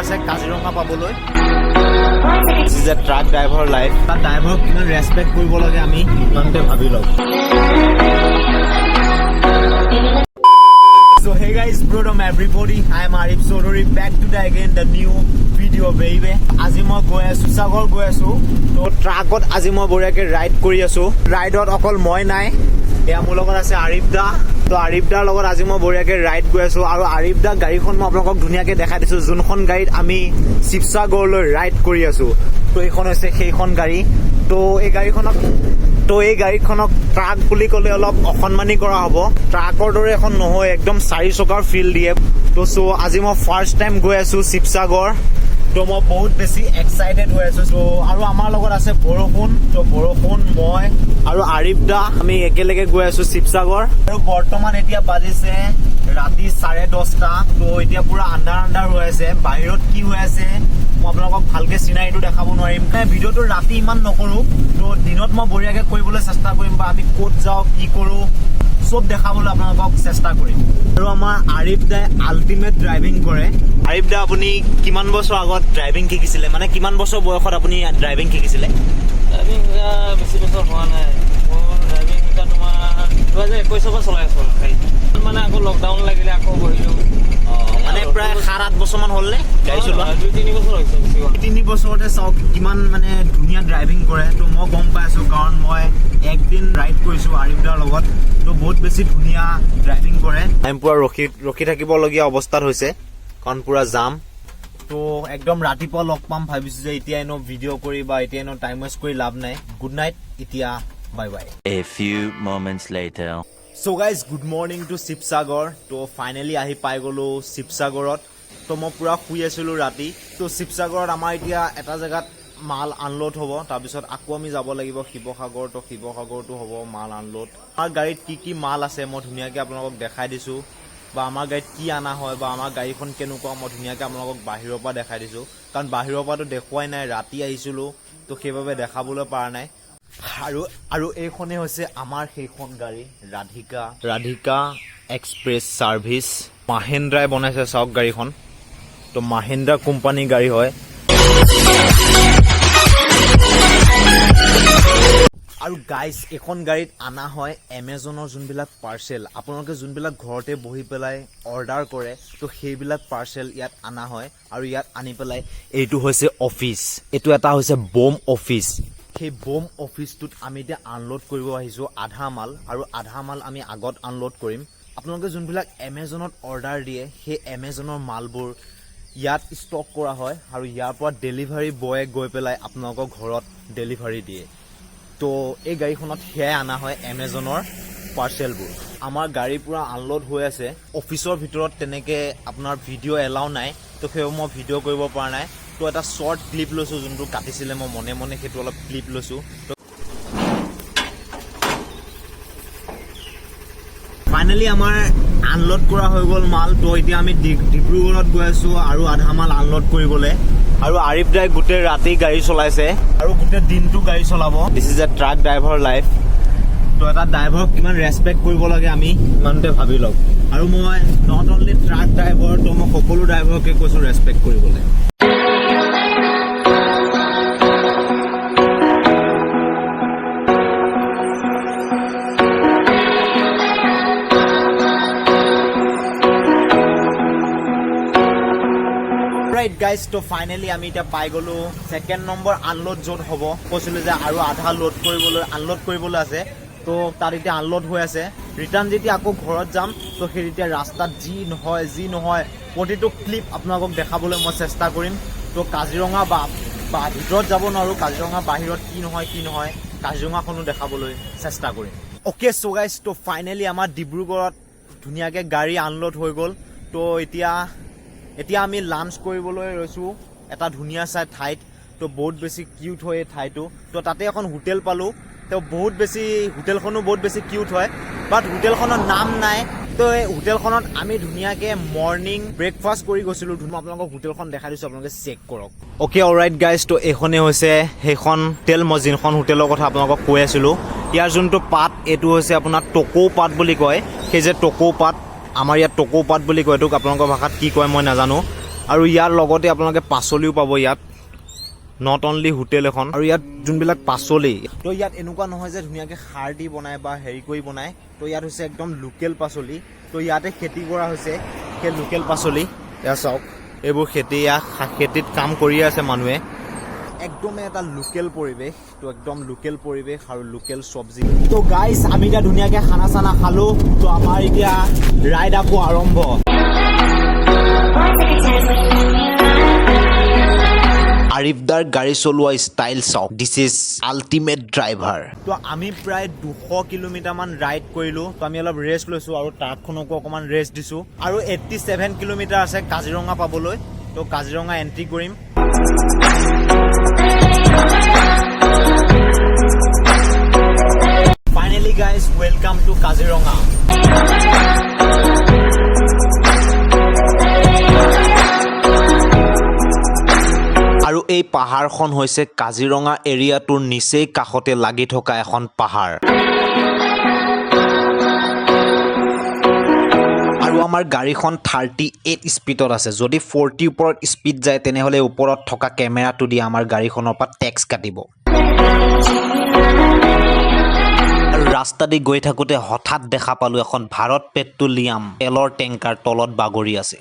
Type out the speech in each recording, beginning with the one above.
আছে কাজিৰঙা পাবলৈ। This is a truck driver life. তাৰ ড্ৰাইভাৰক কিমান ৰেছপেক্ট কৰিব লাগে আমি ইমানতে ভাবি লওক। So hey guys, welcome everybody. I am Arif Sodori back today again the new video baby. আজি মই গৈ আছো সাগৰ গৈ আছো। তো ট্ৰাকত আজি মই বঢ়িয়াকে ৰাইড কৰি আছো। ৰাইডত অকল মই নাই, এয়া মোৰ লগত আছে আৰিফ দা। তো আৰিফ দাৰ লগত আজি মই বঢ়িয়াকে ৰাইড গৈ আছো আৰু আৰিফ দা গাড়ীখন মই আপোনালোকক ধুনীয়াকে দেখাই দিছো, যোনখন গাড়ীত আমি শিৱসাগৰলৈ ৰাইড কৰি আছো। তো এইখন হৈছে সেইখন গাড়ী। তো এই গাড়ীখনক ট্ৰাক বুলি ক'লে অলপ অসন্মানী কৰা হ'ব। ট্ৰাকৰ দৰে এখন নহয়, একদম 4 চকাৰ ফিল দিয়ে। তো আজি মই ফাৰ্ষ্ট টাইম গৈ আছো শিৱসাগৰ। তো মই বহুত বেছি এক্সাইটেড হৈ আছো। তো আৰু আমাৰ লগত আছে বৰষুণ। তো বৰষুণ, মই আৰু আৰিফ দা আমি একেলগে গৈ আছো শিৱসাগৰ। আৰু বৰ্তমান এতিয়া বাজিছে ৰাতি 10:30। তো এতিয়া পুৰা আন্ধাৰ হৈ আছে। বাহিৰত কি হৈ আছে মই আপোনালোকক ভালকে চিনাৰীটো দেখাব নোৱাৰিম। ভিডিঅ'টো ৰাতি ইমান নকৰো, তো দিনত মই বঢ়িয়াকে কৰিবলৈ চেষ্টা কৰিম, বা আমি ক'ত যাওঁ কি কৰো চব দেখাবলৈ আপোনালোকক চেষ্টা কৰিম। আৰু আমাৰ আৰিফ দাই আল্টিমেট ড্ৰাইভিং কৰে। আৰিফ দা আপুনি কিমান বছৰ আগত ড্ৰাইভিং শিকিছিলে, মানে কিমান বছৰ বয়সত আপুনি ড্ৰাইভিং শিকিছিলে? ড্ৰাইভিং বেছি বছৰ হোৱা নাই। মোৰ ড্ৰাইভিং শিকা তোমাৰ 2021 পৰা চলাই আছো। মানে আকৌ লকডাউন লাগিলে আকৌ বহিলো। মানে প্ৰায় 7-8 বছৰমান হ'ল নে গাড়ী চলোৱা? 2-3 বছৰ হৈছে। 3 বছৰতে চাওক কিমান মানে ধুনীয়া ড্ৰাইভিং কৰে। তো মই গম পাই আছো, কাৰণ মই একদিন ৰাইড কৰিছো আৰিফ দাৰ লগত। তো বহুত বেছি ধুনীয়া ড্ৰাইভিং কৰে। টাইম পুৰা ৰখি থাকিবলগীয়া অৱস্থাত হৈছে, কাৰণ পুৰা জাম। তো একদম ৰাতিপুৱা লগ পাম ভাবিছো যে এতিয়া এনেও ভিডিঅ' কৰি বা এতিয়া এনেও টাইম ৱেষ্ট কৰি লাভ নাই। গুড নাইট, এতিয়া bye bye. A few moments later. So guys, good morning to Sivasagar. তো ফাইনেলি আহি পাই গ'লো শিৱসাগৰত। তো মই পুৰা শুই আছিলো ৰাতি। তো শিৱসাগৰত আমাৰ এতিয়া এটা জেগাত মাল আনলোড হ'ব, তাৰপিছত আকৌ আমি যাব লাগিব শিৱসাগৰ। তো শিৱসাগৰতো হ'ব মাল আনলোড। আমাৰ গাড়ীত কি মাল আছে মই ধুনীয়াকৈ আপোনালোকক দেখাই দিছোঁ, বা আমাৰ গাড়ীত কি অনা হয়, বা আমাৰ গাড়ীখন কেনেকুৱা মই ধুনীয়াকৈ আপোনালোকক বাহিৰৰ পৰা দেখাই দিছোঁ। কাৰণ বাহিৰৰ পৰাতো দেখুৱাই নাই, ৰাতি আহিছিলোঁ, তো সেইবাবে দেখাবলৈ পৰা নাই। আৰু এইখনেই হৈছে আমাৰ সেইখন গাড়ী, ৰাধিকা এক্সপ্ৰেছ ছাৰ্ভিচ। মাহিন্দ্ৰাই বনাইছে চাওক গাড়ীখন। তো মাহিন্দ্ৰা কোম্পানীৰ গাড়ী হয়। আৰু গাইজ এইখন গাড়ীত অনা হয় এমেজনৰ যোনবিলাক পাৰ্চেল, আপোনালোকে যোনবিলাক ঘৰতে বহি পেলাই অৰ্ডাৰ কৰে, তো সেইবিলাক পাৰ্চেল ইয়াত অনা হয়। আৰু ইয়াত আনি পেলাই এইটো হৈছে অফিচ, এইটো এটা হৈছে বোম অফিচ। সেই বোম অফিচটোত আমি এতিয়া আনলোড কৰিব আহিছোঁ আধা মাল, আৰু আধা মাল আমি আগত আনলোড কৰিম। আপোনালোকে যোনবিলাক এমেজনত অৰ্ডাৰ দিয়ে সেই এমেজনৰ মালবোৰ ইয়াত ষ্টক কৰা হয়, আৰু ইয়াৰ পৰা ডেলিভাৰী বয়ে গৈ পেলাই আপোনালোকৰ ঘৰত ডেলিভাৰী দিয়ে। তো এই গাড়ীখনত সেয়াই অনা হয় এমেজনৰ পাৰ্চেলবোৰ। আমাৰ গাড়ী পুৰা আনলোড হৈ আছে। অফিচৰ ভিতৰত তেনেকৈ আপোনাৰ ভিডিঅ' এলাউ নাই, তো সেইবোৰ মই ভিডিঅ' কৰিব পৰা নাই। তো এটা শ্বৰ্ট ক্লিপ লৈছোঁ, যোনটো কাটিছিলে মই মনে সেইটো অলপ ক্লিপ লৈছোঁ। ফাইনেলি আমাৰ আনলোড কৰা হৈ গ'ল মাল। তো এতিয়া আমি ডিব্ৰুগড়ত গৈ আছোঁ আৰু আধা মাল আনলোড কৰিবলৈ। আৰু আৰিফ দাই গোটেই ৰাতি গাড়ী চলাইছে আৰু গোটেই দিনটো গাড়ী চলাব। This is a truck driver life. তো এটা ড্ৰাইভাৰক কিমান ৰেছপেক্ট কৰিব লাগে আমি ইমানতে ভাবি লওক। আৰু মই নট অনলি ট্ৰাক ড্ৰাইভাৰ, তো মই সকলো ড্ৰাইভাৰকে কৈছোঁ ৰেছপেক্ট কৰিবলৈ। ৰাইট গাইজ, তো ফাইনেলি আমি এতিয়া পাই গ'লো ছেকেণ্ড নম্বৰ আনলোড য'ত হ'ব। কৈছিলোঁ যে আৰু আধা আনলোড কৰিবলৈ আছে, তো তাত এতিয়া আনলোড হৈ আছে। ৰিটাৰ্ণ যেতিয়া আকৌ ঘৰত যাম, তো সেই তেতিয়া ৰাস্তাত যি নহয় প্ৰতিটো ক্লিপ আপোনালোকক দেখাবলৈ মই চেষ্টা কৰিম। তো কাজিৰঙা বা ভিতৰত যাব নোৱাৰোঁ, কাজিৰঙা বাহিৰত কি নহয় কাজিৰঙাখনো দেখাবলৈ চেষ্টা কৰিম। অ'কে চ' গাইজ, তো ফাইনেলি আমাৰ ডিব্ৰুগড়ত ধুনীয়াকৈ গাড়ী আনলোড হৈ গ'ল। তো এতিয়া আমি লাঞ্চ কৰিবলৈ ৰৈছোঁ এটা ধুনীয়া চাই ঠাইত। তো বহুত বেছি কিউট হয় এই ঠাইটো। তো তাতে এখন হোটেল পালোঁ। তো হোটেলখনো বহুত বেছি কিউট হয়, বাট হোটেলখনৰ নাম নাই। তো এই হোটেলখনত আমি ধুনীয়াকৈ মৰ্ণিং ব্ৰেকফাষ্ট কৰি গৈছিলোঁ। আপোনালোকক হোটেলখন দেখাই দিছোঁ, আপোনালোকে চেক কৰক। অ'কে অলৰাইট গাইজ, তো এইখনেই হৈছে সেইখন হোটেল, মই যোনখন হোটেলৰ কথা আপোনালোকক কৈ আছিলোঁ। ইয়াৰ যোনটো পাত, এইটো হৈছে আপোনাৰ টকৌ পাত বুলি কয়। সেই যে টকৌ পাত, আমাৰ ইয়াত টকৌ পাত বুলি কয়, এইটোক আপোনালোকৰ ভাষাত কি কয় মই নাজানো। আৰু ইয়াৰ লগতে আপোনালোকে পাচলিও পাব ইয়াত নট অনলি হোটেল এখন আৰু ইয়াত যোনবিলাক পাচলি তো ইয়াত এনেকুৱা নহয় যে ধুনীয়াকৈ সাৰ দি বনায় বা হেৰি কৰি বনায় তো ইয়াত হৈছে একদম লোকেল পাচলি তো ইয়াতে খেতি কৰা হৈছে সেই লোকেল পাচলি এয়া চাওক এইবোৰ খেতিত কাম কৰিয়ে আছে মানুহে একদমে এটা লোকেল পৰিৱেশ তো একদম লোকেল পৰিৱেশ আৰু লোকেল চব্জি তো গাইজ আমি এতিয়া ধুনীয়াকৈ খানা চানা খালো তো আমাৰ এতিয়া ৰাইড আকৌ আৰম্ভ আৰিফদাৰ গাড়ী চলোৱা ষ্টাইল চাওক দিছ ইজ আল্টিমেট ড্ৰাইভাৰ তো আমি প্ৰায় 200 কিলোমিটাৰমান ৰাইড কৰিলোঁ তো আমি অলপ ৰেষ্ট লৈছোঁ আৰু ট্ৰাকখনকো অকণমান ৰেষ্ট দিছোঁ আৰু 87 কিলোমিটাৰ আছে কাজিৰঙা পাবলৈ তো কাজিৰঙা এণ্ট্ৰি কৰিম finally guys welcome to Kaziranga আৰু এই পাহাৰখন হৈছে কাজিৰঙা এৰিয়াটোৰ নিচেই কাষতে লাগি থকা এখন পাহাৰ আৰু আমাৰ গাড়ীখন 38 স্পীডত আছে যদি 40 ওপৰত স্পীড যায় তেনেহ'লে ওপৰত থকা কেমেৰাটো দি আমাৰ গাড়ীখনৰ পৰা টেক্স কাটিব আৰু ৰাস্তা দি গৈ থাকোঁতে হঠাৎ দেখা পালোঁ এখন ভাৰত পেট্ৰলিয়াম তেলৰ টেংকাৰ তলত বাগৰি আছে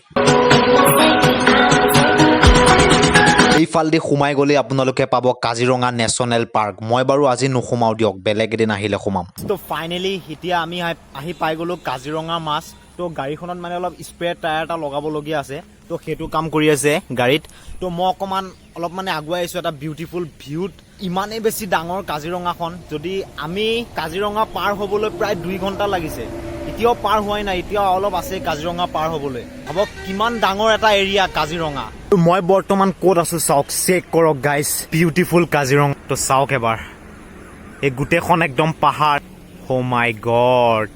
এইফালেদি সোমাই গ'লে আপোনালোকে পাব কাজিৰঙা নেশ্যনেল পাৰ্ক মই বাৰু আজি নোসোমাওঁ দিয়ক বেলেগ এদিন আহিলে সোমাম তো ফাইনেলি এতিয়া আমি আহি পাই গ'লোঁ কাজিৰঙা মাছ তো গাড়ীখনত মানে অলপ স্পেয়াৰ টায়াৰ এটা লগাবলগীয়া আছে তো সেইটো কাম কৰি আছে গাড়ীত তো মই অকণমান অলপ মানে আগুৱাই আহিছোঁ এটা বিউটিফুল ভিউত ইমানেই বেছি ডাঙৰ কাজিৰঙাখন যদি আমি কাজিৰঙা পাৰ হ'বলৈ প্ৰায় 2 ঘণ্টা লাগিছে এতিয়াও পাৰ হোৱাই নাই এতিয়াও অলপ আছে কাজিৰঙা পাৰ হ'বলৈ হ'ব কিমান ডাঙৰ এটা এৰিয়া কাজিৰঙা মই বৰ্তমান ক'ত আছো চাওক চেক কৰক গাইজ বিউটিফুল কাজিৰঙা তো চাওক এবাৰ এই গোটেইখন একদম পাহাৰ ও মাই গড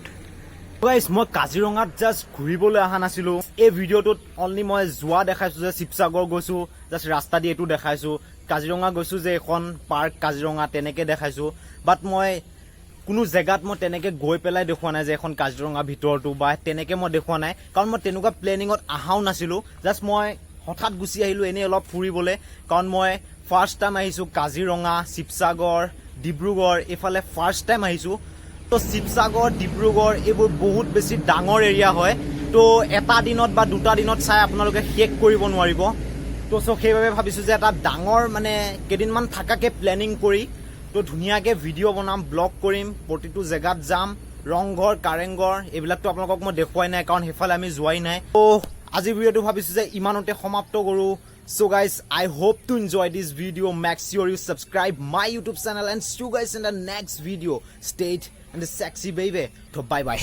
গাইজ মই কাজিৰঙাত জাষ্ট ঘূৰিবলৈ অহা নাছিলোঁ এই ভিডিঅ'টোত অনলি মই যোৱা দেখাইছোঁ যে শিৱসাগৰ গৈছোঁ জাষ্ট ৰাস্তা দি এইটো দেখাইছোঁ কাজিৰঙা গৈছোঁ যে এখন পাৰ্ক কাজিৰঙা তেনেকৈ দেখাইছোঁ বাট মই কোনো জেগাত মই তেনেকৈ গৈ পেলাই দেখুওৱা নাই যে এখন কাজিৰঙা ভিতৰতো বা তেনেকৈ মই দেখুওৱা নাই কাৰণ মই তেনেকুৱা প্লেনিঙত অহাও নাছিলোঁ জাষ্ট মই হঠাৎ গুচি আহিলোঁ এনেই অলপ ফুৰিবলৈ কাৰণ মই ফাৰ্ষ্ট টাইম আহিছোঁ কাজিৰঙা শিৱসাগৰ ডিব্ৰুগড় এইফালে ফাৰ্ষ্ট টাইম আহিছোঁ তো শিৱসাগৰ ডিব্ৰুগড় এইবোৰ বহুত বেছি ডাঙৰ এৰিয়া হয় তো এটা দিনত বা 2টা দিনত চাই আপোনালোকে শেষ কৰিব নোৱাৰিব তো সেইবাবে ভাবিছোঁ যে এটা ডাঙৰ মানে কেইদিনমান থাকাকৈ প্লেনিং কৰি তো ধুনীয়াকৈ ভিডিঅ' বনাম ব্লগ কৰিম প্ৰতিটো জেগাত যাম ৰংঘৰ কাৰেংঘৰ এইবিলাকতো আপোনালোকক মই দেখুৱাই নাই কাৰণ সেইফালে আমি যোৱাই নাই তো আজি ভিডিঅ'টো ভাবিছোঁ যে ইমানতে সমাপ্ত কৰোঁ So guys, I hope to enjoy this video. Make sure you subscribe my YouTube channel and see you guys in the next video. Stay and the sexy baby. So bye bye.